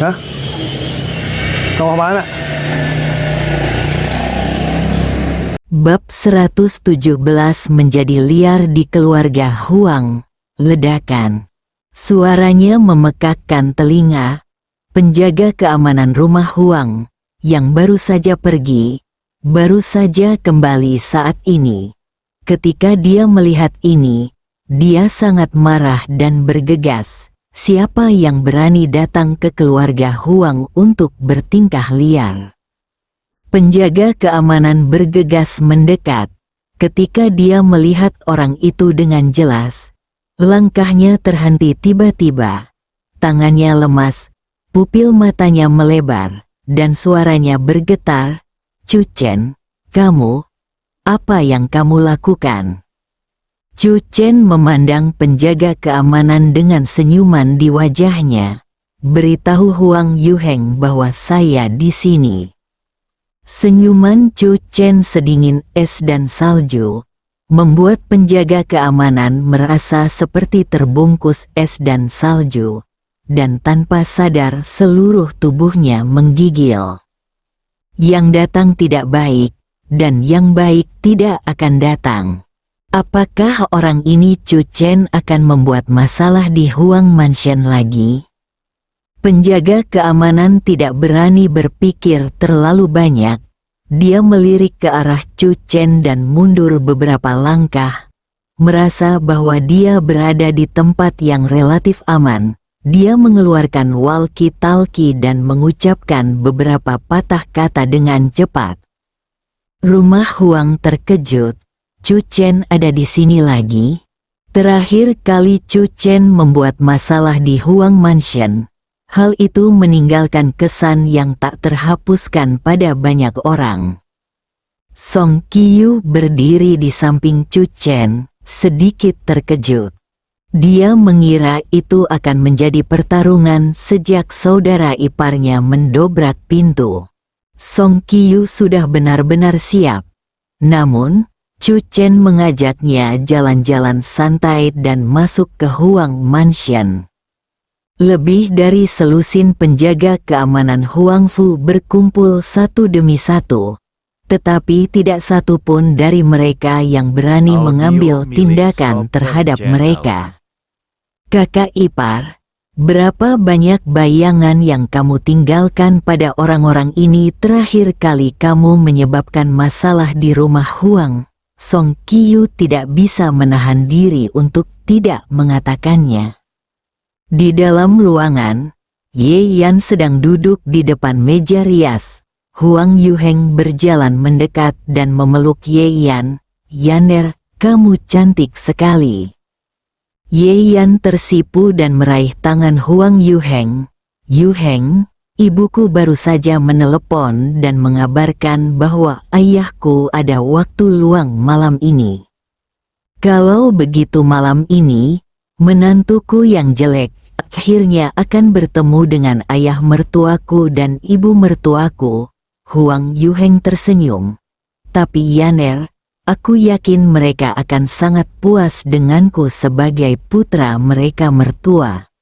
Hah? Kau mau mana? Bab 117 menjadi liar di keluarga Huang. Ledakan. Suaranya memekakkan telinga. Penjaga keamanan rumah Huang, yang baru saja pergi, baru saja kembali saat ini. Ketika dia melihat ini, dia sangat marah dan bergegas. Siapa yang berani datang ke keluarga Huang untuk bertingkah liar? Penjaga keamanan bergegas mendekat. Ketika dia melihat orang itu dengan jelas, langkahnya terhenti tiba-tiba. Tangannya lemas, pupil matanya melebar, dan suaranya bergetar. Chu Chen, kamu, apa yang kamu lakukan? Chu Chen memandang penjaga keamanan dengan senyuman di wajahnya. Beritahu Huang Yuheng bahwa saya di sini. Senyuman Chu Chen sedingin es dan salju, membuat penjaga keamanan merasa seperti terbungkus es dan salju, dan tanpa sadar seluruh tubuhnya menggigil. Yang datang tidak baik, dan yang baik tidak akan datang. Apakah orang ini Chu Chen akan membuat masalah di Huang Mansion lagi? Penjaga keamanan tidak berani berpikir terlalu banyak. Dia melirik ke arah Chu Chen dan mundur beberapa langkah, merasa bahwa dia berada di tempat yang relatif aman. Dia mengeluarkan walkie-talkie dan mengucapkan beberapa patah kata dengan cepat. Rumah Huang terkejut. Chu Chen ada di sini lagi? Terakhir kali Chu Chen membuat masalah di Huang Mansion. Hal itu meninggalkan kesan yang tak terhapuskan pada banyak orang. Song Qiyu berdiri di samping Chu Chen, sedikit terkejut. Dia mengira itu akan menjadi pertarungan sejak saudara iparnya mendobrak pintu. Song Qiyu sudah benar-benar siap. Namun, Chu Chen mengajaknya jalan-jalan santai dan masuk ke Huang Mansion. Lebih dari selusin penjaga keamanan Huang Fu berkumpul satu demi satu, tetapi tidak satu pun dari mereka yang berani mengambil tindakan terhadap mereka. Kakak ipar, berapa banyak bayangan yang kamu tinggalkan pada orang-orang ini terakhir kali kamu menyebabkan masalah di rumah Huang? Song Qiyu tidak bisa menahan diri untuk tidak mengatakannya. Di dalam ruangan, Ye Yan sedang duduk di depan meja rias. Huang Yuheng berjalan mendekat dan memeluk Ye Yan. "Yaner, kamu cantik sekali." Ye Yan tersipu dan meraih tangan Huang Yuheng. "Yuheng, ibuku baru saja menelepon dan mengabarkan bahwa ayahku ada waktu luang malam ini. Kalau begitu malam ini, menantuku yang jelek akhirnya akan bertemu dengan ayah mertuaku dan ibu mertuaku." Huang Yuheng tersenyum. "Tapi Yaner, aku yakin mereka akan sangat puas denganku sebagai putra mereka mertua."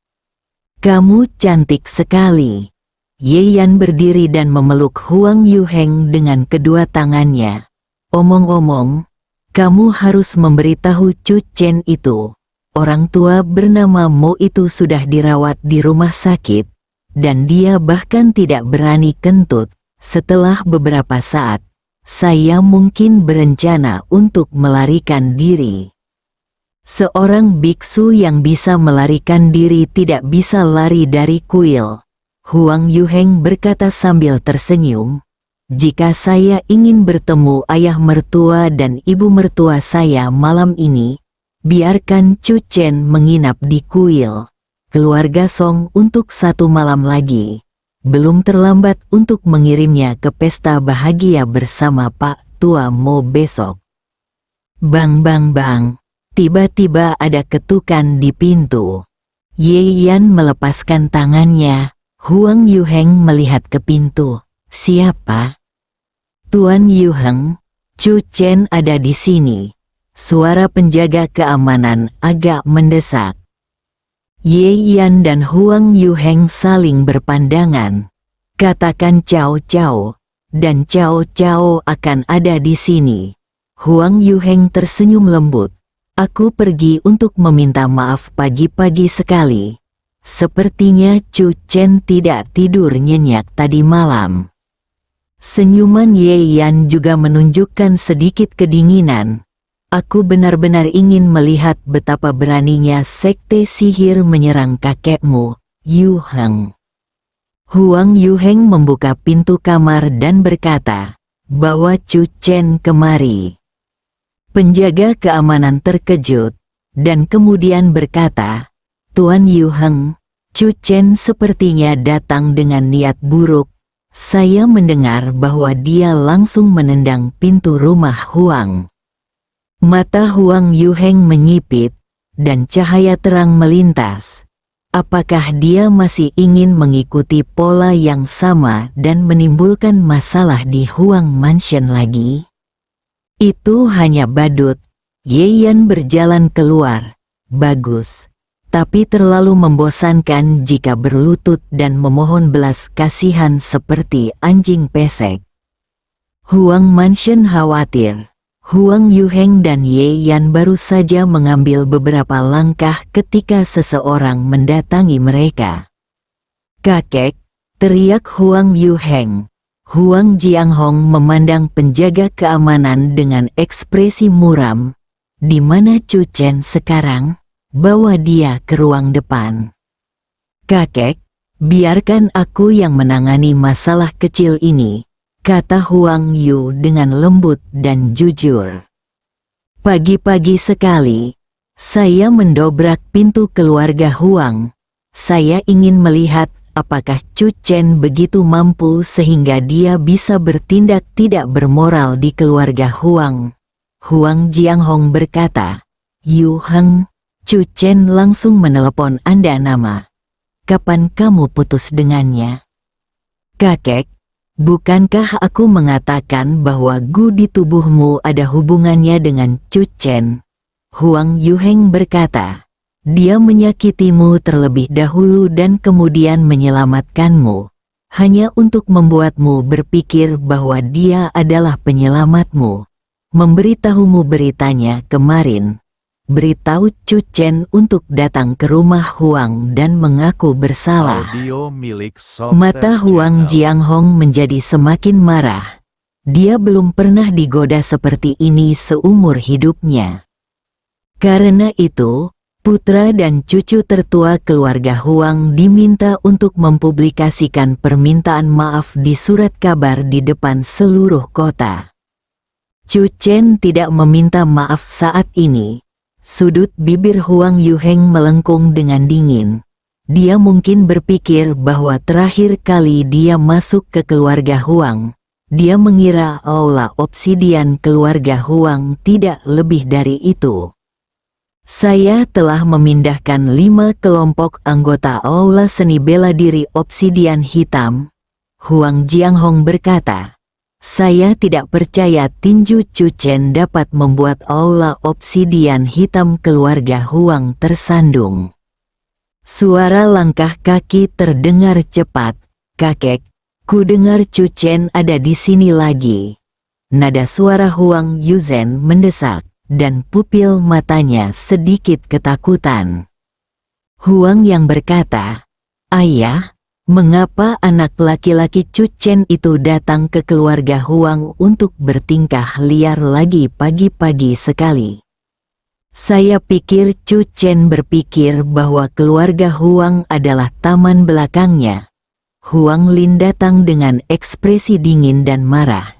"Kamu cantik sekali." Ye Yan berdiri dan memeluk Huang Yuheng dengan kedua tangannya. "Omong-omong, kamu harus memberitahu Chu Chen itu. Orang tua bernama Mo itu sudah dirawat di rumah sakit, dan dia bahkan tidak berani kentut. Setelah beberapa saat, saya mungkin berencana untuk melarikan diri." "Seorang biksu yang bisa melarikan diri tidak bisa lari dari kuil," Huang Yuheng berkata sambil tersenyum. "Jika saya ingin bertemu ayah mertua dan ibu mertua saya malam ini, biarkan Chu Chen menginap di kuil keluarga Song untuk 1 malam lagi. Belum terlambat untuk mengirimnya ke pesta bahagia bersama Pak Tua Mo besok." Bang bang bang, tiba-tiba ada ketukan di pintu. Ye Yan melepaskan tangannya. Huang Yuheng melihat ke pintu. "Siapa?" "Tuan Yuheng, Chu Chen ada di sini." Suara penjaga keamanan agak mendesak. Ye Yan dan Huang Yuheng saling berpandangan. Katakan Cao Cao, dan Cao Cao akan ada di sini. Huang Yuheng tersenyum lembut. Aku pergi untuk meminta maaf pagi-pagi sekali. Sepertinya Chu Chen tidak tidur nyenyak tadi malam. Senyuman Ye Yan juga menunjukkan sedikit kedinginan. Aku benar-benar ingin melihat betapa beraninya sekte sihir menyerang kakekmu, Yu Heng. Huang Yuheng membuka pintu kamar dan berkata, "Bawa Chu Chen kemari." Penjaga keamanan terkejut, dan kemudian berkata, "Tuan Yu Heng, Chu Chen sepertinya datang dengan niat buruk. Saya mendengar bahwa dia langsung menendang pintu rumah Huang." Mata Huang Yuheng menyipit, dan cahaya terang melintas. Apakah dia masih ingin mengikuti pola yang sama dan menimbulkan masalah di Huang Mansion lagi? Itu hanya badut. Ye Yan berjalan keluar. Bagus. Tapi terlalu membosankan jika berlutut dan memohon belas kasihan seperti anjing pesek. Huang Mansion khawatir. Huang Yuheng dan Ye Yan baru saja mengambil beberapa langkah ketika seseorang mendatangi mereka. "Kakek!" teriak Huang Yuheng. Huang Jianghong memandang penjaga keamanan dengan ekspresi muram. "Di mana Chu Chen sekarang? Bawa dia ke ruang depan." "Kakek, biarkan aku yang menangani masalah kecil ini," kata Huang Yu dengan lembut dan jujur. "Pagi-pagi sekali, saya mendobrak pintu keluarga Huang. Saya ingin melihat apakah Chu Chen begitu mampu sehingga dia bisa bertindak tidak bermoral di keluarga Huang." Huang Jianghong berkata, "Yu Heng, Chu Chen langsung menelepon Anda nama. Kapan kamu putus dengannya?" "Kakek, bukankah aku mengatakan bahwa gu di tubuhmu ada hubungannya dengan Chu Chen?" Huang Yuheng berkata, "Dia menyakitimu terlebih dahulu dan kemudian menyelamatkanmu, hanya untuk membuatmu berpikir bahwa dia adalah penyelamatmu. Memberitahumu beritanya kemarin. Beritahu Chu Chen untuk datang ke rumah Huang dan mengaku bersalah." Mata Huang Jianghong menjadi semakin marah. Dia belum pernah digoda seperti ini seumur hidupnya. Karena itu, putra dan cucu tertua keluarga Huang diminta untuk mempublikasikan permintaan maaf di surat kabar di depan seluruh kota. Chu Chen tidak meminta maaf saat ini. Sudut bibir Huang Yuheng melengkung dengan dingin. Dia mungkin berpikir bahwa terakhir kali dia masuk ke keluarga Huang, dia mengira aula obsidian keluarga Huang tidak lebih dari itu. "Saya telah memindahkan 5 kelompok anggota aula seni bela diri obsidian hitam," Huang Jianghong berkata. "Saya tidak percaya tinju Chu Chen dapat membuat aula obsidian hitam keluarga Huang tersandung." Suara langkah kaki terdengar cepat. "Kakek, ku dengar Chu Chen ada di sini lagi." Nada suara Huang Yuzhen mendesak, dan pupil matanya sedikit ketakutan. Huang yang berkata, "Ayah, mengapa anak laki-laki Chu Chen itu datang ke keluarga Huang untuk bertingkah liar lagi pagi-pagi sekali?" "Saya pikir Chu Chen berpikir bahwa keluarga Huang adalah taman belakangnya." Huang Lin datang dengan ekspresi dingin dan marah.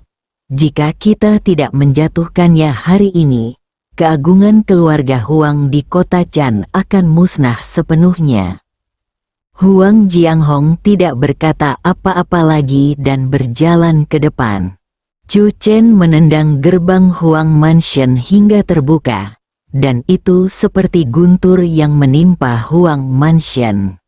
"Jika kita tidak menjatuhkannya hari ini, keagungan keluarga Huang di kota Chan akan musnah sepenuhnya." Huang Jianghong tidak berkata apa-apa lagi dan berjalan ke depan. Chu Chen menendang gerbang Huang Mansion hingga terbuka, dan itu seperti guntur yang menimpa Huang Mansion.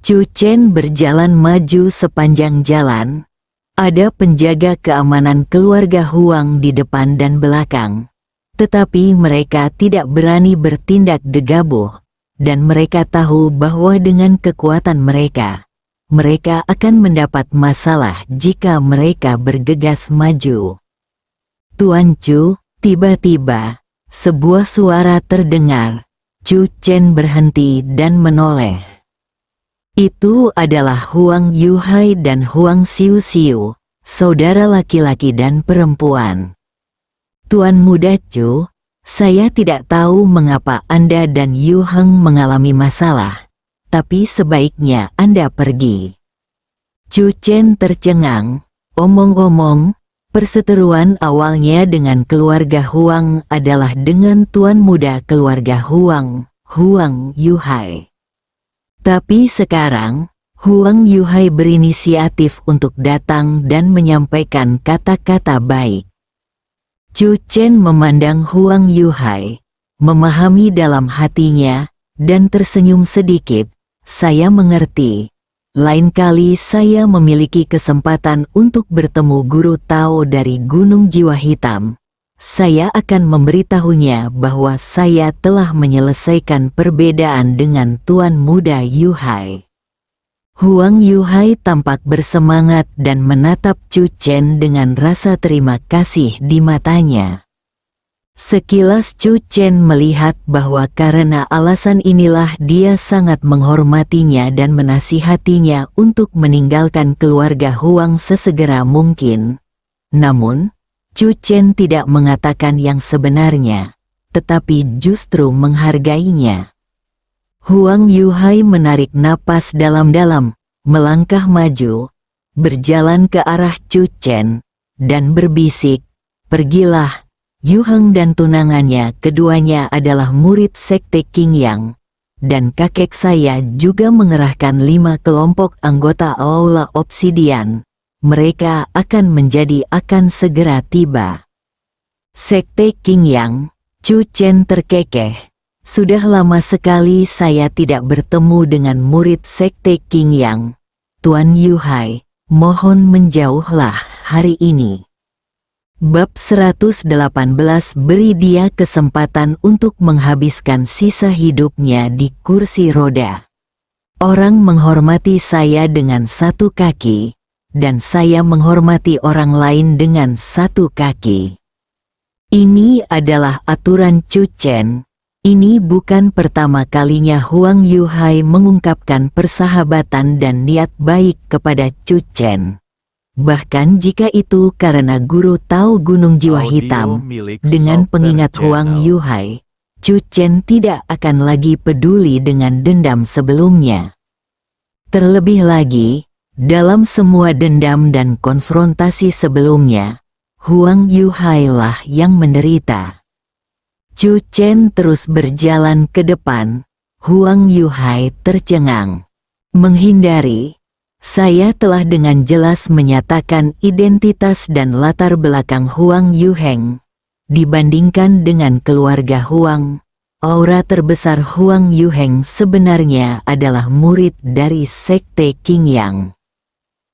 Chu Chen berjalan maju sepanjang jalan. Ada penjaga keamanan keluarga Huang di depan dan belakang, tetapi mereka tidak berani bertindak gegabah. dan mereka tahu bahwa dengan kekuatan mereka, mereka akan mendapat masalah jika mereka bergegas maju. Tuan Chu, tiba-tiba, sebuah suara terdengar. Chu Chen berhenti dan menoleh. Itu adalah Huang Yuhai dan Huang Xiu Xiu, saudara laki-laki dan perempuan. Tuan Muda Chu, saya tidak tahu mengapa Anda dan Yu Heng mengalami masalah, tapi sebaiknya Anda pergi. Chu Chen tercengang. Omong-omong, perseteruan awalnya dengan keluarga Huang adalah dengan tuan muda keluarga Huang, Huang Yuhai. Tapi sekarang, Huang Yuhai berinisiatif untuk datang dan menyampaikan kata-kata baik. Chu Chen memandang Huang Yuhai, memahami dalam hatinya, dan tersenyum sedikit. Saya mengerti. Lain kali saya memiliki kesempatan untuk bertemu Guru Tao dari Gunung Jiwa Hitam. Saya akan memberitahunya bahwa saya telah menyelesaikan perbedaan dengan Tuan Muda Yuhai. Huang Yuhai tampak bersemangat dan menatap Chu Chen dengan rasa terima kasih di matanya. Sekilas Chu Chen melihat bahwa karena alasan inilah dia sangat menghormatinya dan menasihatinya untuk meninggalkan keluarga Huang sesegera mungkin. Namun, Chu Chen tidak mengatakan yang sebenarnya, tetapi justru menghargainya. Huang Yuhai menarik napas dalam-dalam, melangkah maju, berjalan ke arah Chu Chen, dan berbisik, "Pergilah, Yu Heng dan tunangannya keduanya adalah murid sekte Qing Yang, dan kakek saya juga mengerahkan 5 kelompok anggota Aula Obsidian. Mereka akan segera tiba." Sekte Qing Yang, Chu Chen terkekeh. Sudah lama sekali saya tidak bertemu dengan murid sekte Qing Yang. Tuan Yuhai, mohon menjauhlah hari ini. Bab 118 beri dia kesempatan untuk menghabiskan sisa hidupnya di kursi roda. Orang menghormati saya dengan 1 kaki, dan saya menghormati orang lain dengan 1 kaki. Ini adalah aturan Chu Chen. Ini bukan pertama kalinya Huang Yuhai mengungkapkan persahabatan dan niat baik kepada Chu Chen. Bahkan jika itu karena Guru Tao Gunung Jiwa Hitam, dengan pengingat Huang Yuhai, Chu Chen tidak akan lagi peduli dengan dendam sebelumnya. Terlebih lagi, dalam semua dendam dan konfrontasi sebelumnya, Huang Yuhai lah yang menderita. Chu Chen terus berjalan ke depan. Huang Yuhai tercengang. Menghindari, saya telah dengan jelas menyatakan identitas dan latar belakang Huang Yuheng. Dibandingkan dengan keluarga Huang, aura terbesar Huang Yuheng sebenarnya adalah murid dari sekte Qing Yang.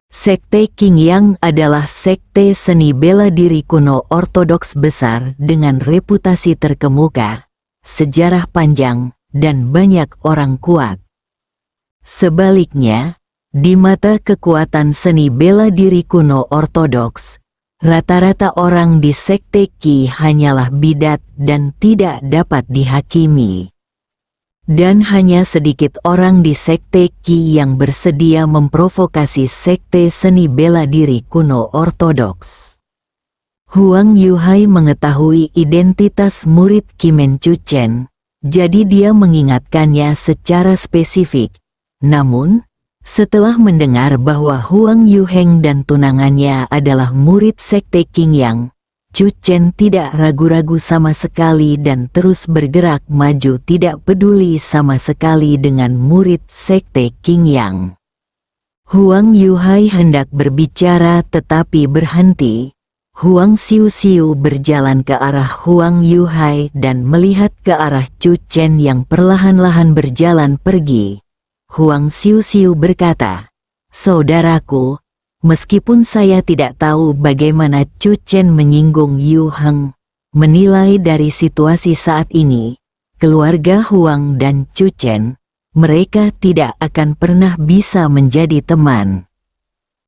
Sekte Qing Yang adalah sekte seni bela diri kuno ortodoks besar dengan reputasi terkemuka, sejarah panjang, dan banyak orang kuat. Sebaliknya, di mata kekuatan seni bela diri kuno ortodoks, rata-rata orang di sekte Qi hanyalah bidat dan tidak dapat dihakimi. Dan hanya sedikit orang di sekte Qi yang bersedia memprovokasi sekte seni bela diri kuno ortodoks. Huang Yuhai mengetahui identitas murid Kimen Chu Chen, jadi dia mengingatkannya secara spesifik. Namun, setelah mendengar bahwa Huang Yuheng dan tunangannya adalah murid sekte Qing Yang, Chu Chen tidak ragu-ragu sama sekali dan terus bergerak maju, tidak peduli sama sekali dengan murid sekte Qing Yang. Huang Yuhai hendak berbicara tetapi berhenti. Huang Xiu Xiu berjalan ke arah Huang Yuhai dan melihat ke arah Chu Chen yang perlahan-lahan berjalan pergi. Huang Xiu Xiu berkata, "Saudaraku, meskipun saya tidak tahu bagaimana Chu Chen menyinggung Yu Heng, menilai dari situasi saat ini, keluarga Huang dan Chu Chen, mereka tidak akan pernah bisa menjadi teman.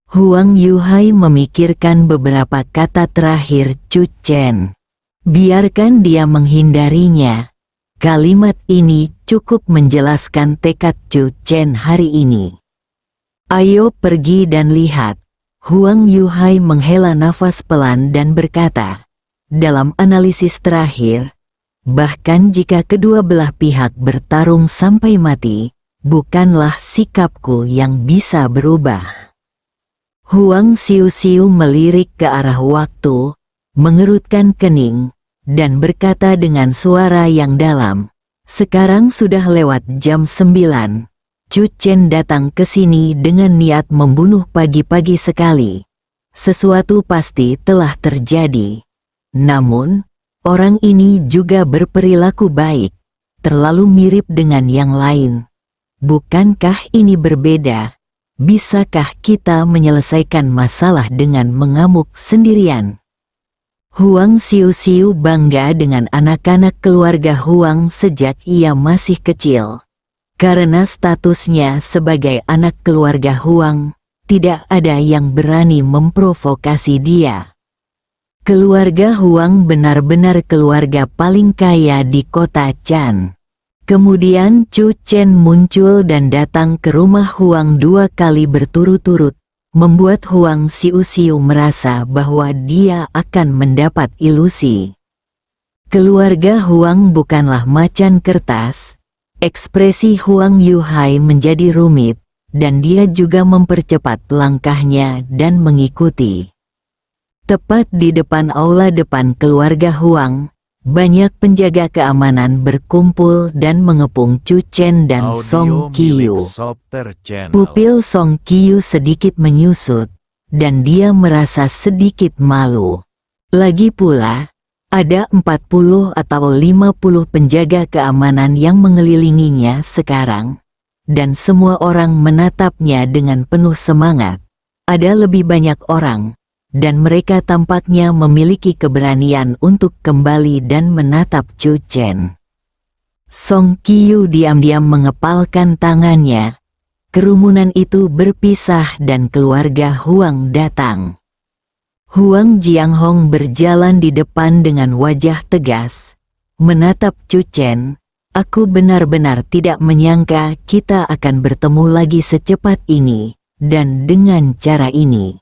Huang Yuhai memikirkan beberapa kata terakhir Chu Chen. Biarkan dia menghindarinya. Kalimat ini cukup menjelaskan tekad Chu Chen hari ini. Ayo pergi dan lihat. Huang Yuhai menghela nafas pelan dan berkata, dalam analisis terakhir, bahkan jika kedua belah pihak bertarung sampai mati, bukanlah sikapku yang bisa berubah. Huang Xiu melirik ke arah waktu, mengerutkan kening, dan berkata dengan suara yang dalam, sekarang sudah lewat jam 9. Chu Chen datang ke sini dengan niat membunuh pagi-pagi sekali. Sesuatu pasti telah terjadi. Namun, orang ini juga berperilaku baik, terlalu mirip dengan yang lain. Bukankah ini berbeda? Bisakah kita menyelesaikan masalah dengan mengamuk sendirian? Huang Xiu bangga dengan anak-anak keluarga Huang sejak ia masih kecil. Karena statusnya sebagai anak keluarga Huang, tidak ada yang berani memprovokasi dia. Keluarga Huang benar-benar keluarga paling kaya di kota Chan. Kemudian Chu Chen muncul dan datang ke rumah Huang 2 kali berturut-turut, membuat Huang Xiu merasa bahwa dia akan mendapat ilusi. Keluarga Huang bukanlah macan kertas. Ekspresi Huang Yuhai menjadi rumit, dan dia juga mempercepat langkahnya dan mengikuti. Tepat di depan aula depan keluarga Huang, banyak penjaga keamanan berkumpul dan mengepung Chu Chen dan Song Qiu. Pupil Song Qiu sedikit menyusut, dan dia merasa sedikit malu. Lagi pula, ada 40 atau 50 penjaga keamanan yang mengelilinginya sekarang, dan semua orang menatapnya dengan penuh semangat. Ada lebih banyak orang, dan mereka tampaknya memiliki keberanian untuk kembali dan menatap Chu Chen. Song Qiu diam-diam mengepalkan tangannya. Kerumunan itu berpisah dan keluarga Huang datang. Huang Jianghong berjalan di depan dengan wajah tegas, menatap Chu Chen. Aku benar-benar tidak menyangka kita akan bertemu lagi secepat ini, dan dengan cara ini.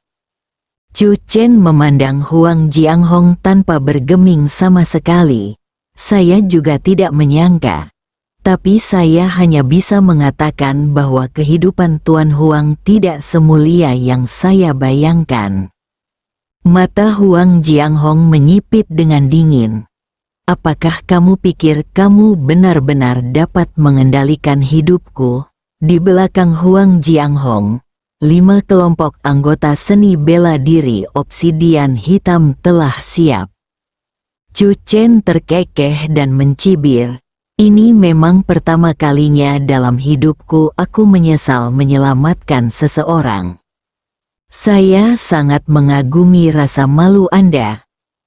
Chu Chen memandang Huang Jianghong tanpa bergeming sama sekali. Saya juga tidak menyangka. Tapi saya hanya bisa mengatakan bahwa kehidupan Tuan Huang tidak semulia yang saya bayangkan. Mata Huang Jianghong menyipit dengan dingin. Apakah kamu pikir kamu benar-benar dapat mengendalikan hidupku? Di belakang Huang Jianghong, 5 kelompok anggota seni bela diri obsidian hitam telah siap. Chu Chen terkekeh dan mencibir. Ini memang pertama kalinya dalam hidupku aku menyesal menyelamatkan seseorang. Saya sangat mengagumi rasa malu Anda.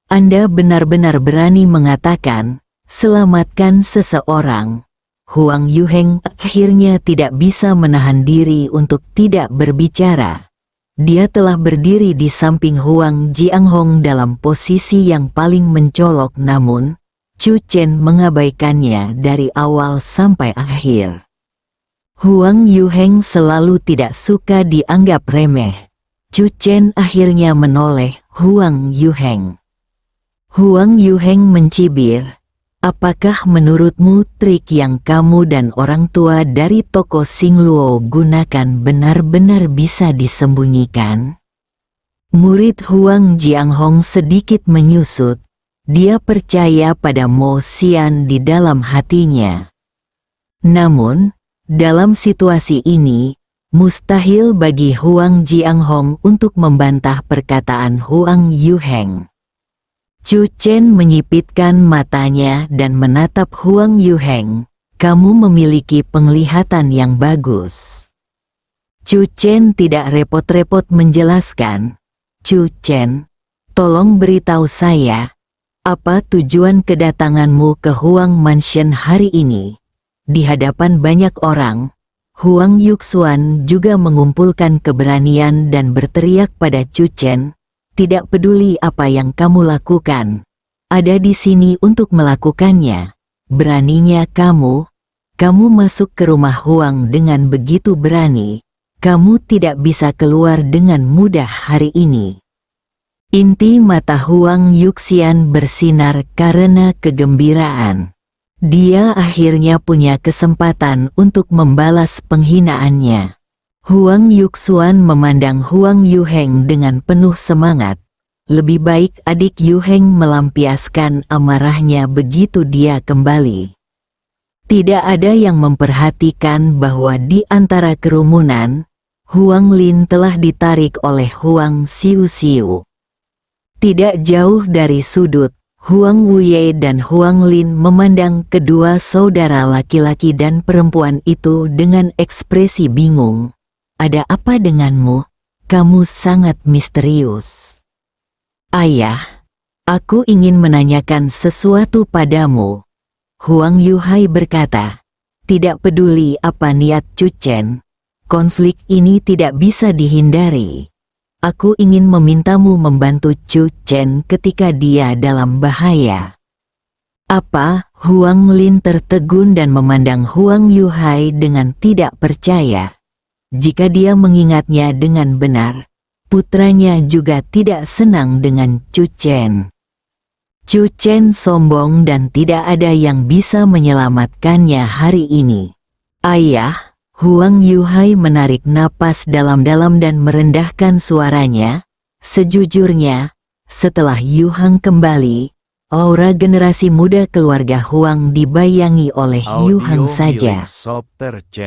Anda benar-benar berani mengatakan, selamatkan seseorang. Huang Yuheng akhirnya tidak bisa menahan diri untuk tidak berbicara. Dia telah berdiri di samping Huang Jianghong dalam posisi yang paling mencolok, namun Chu Chen mengabaikannya dari awal sampai akhir. Huang Yuheng selalu tidak suka dianggap remeh. Chu Chen akhirnya menoleh Huang Yuheng. Huang Yuheng mencibir, apakah menurutmu trik yang kamu dan orang tua dari toko Xingluo gunakan benar-benar bisa disembunyikan? Murid Huang Jianghong sedikit menyusut. Dia percaya pada Mo Xian di dalam hatinya. Namun, dalam situasi ini, mustahil bagi Huang Jianghong untuk membantah perkataan Huang Yuheng. Chu Chen menyipitkan matanya dan menatap Huang Yuheng. Kamu memiliki penglihatan yang bagus. Chu Chen tidak repot-repot menjelaskan. Chu Chen, tolong beritahu saya, Apa tujuan kedatanganmu ke Huang Mansion hari ini? Di hadapan banyak orang, Huang Yuxuan juga mengumpulkan keberanian dan berteriak pada Chu Chen, "Tidak peduli apa yang kamu lakukan, ada di sini untuk melakukannya. Beraninya kamu masuk ke rumah Huang dengan begitu berani. Kamu tidak bisa keluar dengan mudah hari ini." Inti mata Huang Yuxian bersinar karena kegembiraan. Dia akhirnya punya kesempatan untuk membalas penghinaannya. Huang Yuxuan memandang Huang Yuheng dengan penuh semangat. Lebih baik adik Yuheng melampiaskan amarahnya begitu dia kembali. Tidak ada yang memperhatikan bahwa di antara kerumunan, Huang Lin telah ditarik oleh Huang Xiu. Tidak jauh dari sudut, Huang Wuye dan Huang Lin memandang kedua saudara laki-laki dan perempuan itu dengan ekspresi bingung. "Ada apa denganmu? Kamu sangat misterius." "Ayah, aku ingin menanyakan sesuatu padamu," Huang Yuhai berkata. "Tidak peduli apa niat Chu Chen, konflik ini tidak bisa dihindari. Aku ingin memintamu membantu Chu Chen ketika dia dalam bahaya." "Apa?" Huang Lin tertegun dan memandang Huang Yuhai dengan tidak percaya. Jika dia mengingatnya dengan benar, putranya juga tidak senang dengan Chu Chen. Chu Chen sombong dan tidak ada yang bisa menyelamatkannya hari ini. "Ayah," Huang Yuhai menarik napas dalam-dalam dan merendahkan suaranya. "Sejujurnya, setelah Yuhang kembali, aura generasi muda keluarga Huang dibayangi oleh Yuhang saja.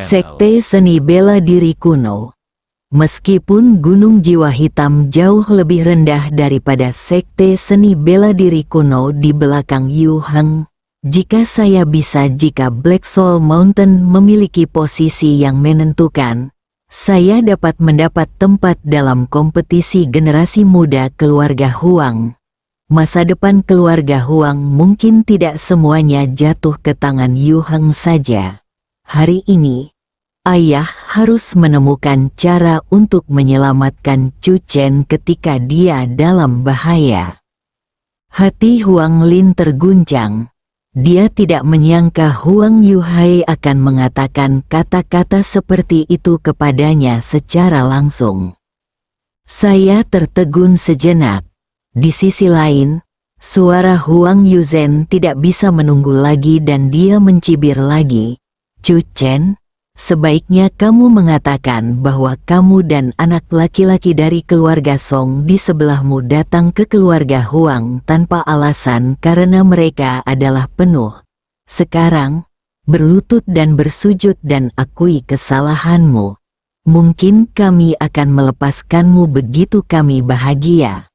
Sekte seni bela diri kuno. Meskipun gunung jiwa hitam jauh lebih rendah daripada sekte seni bela diri kuno di belakang Yuhang, jika Black Soul Mountain memiliki posisi yang menentukan, saya dapat mendapat tempat dalam kompetisi generasi muda keluarga Huang. Masa depan keluarga Huang mungkin tidak semuanya jatuh ke tangan Yuhang saja. Hari ini, ayah harus menemukan cara untuk menyelamatkan Chu Chen ketika dia dalam bahaya." Hati Huang Lin terguncang. Dia tidak menyangka Huang Yuhai akan mengatakan kata-kata seperti itu kepadanya secara langsung. Saya tertegun sejenak. Di sisi lain, suara Huang Yuzhen tidak bisa menunggu lagi dan dia mencibir lagi. "Chu Chen, sebaiknya kamu mengatakan bahwa kamu dan anak laki-laki dari keluarga Song di sebelahmu datang ke keluarga Huang tanpa alasan karena mereka adalah penuh. Sekarang, berlutut dan bersujud dan akui kesalahanmu. Mungkin kami akan melepaskanmu begitu kami bahagia.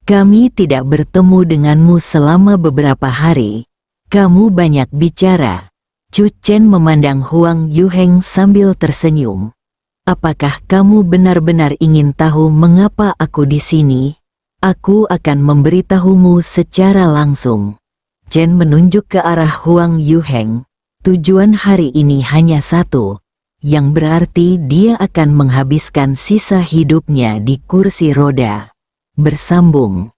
Kami tidak bertemu denganmu selama beberapa hari. Kamu banyak bicara." Chu Chen memandang Huang Yuheng sambil tersenyum. "Apakah kamu benar-benar ingin tahu mengapa aku di sini? Aku akan memberitahumu secara langsung." Chen menunjuk ke arah Huang Yuheng. "Tujuan hari ini hanya satu, yang berarti dia akan menghabiskan sisa hidupnya di kursi roda." Bersambung.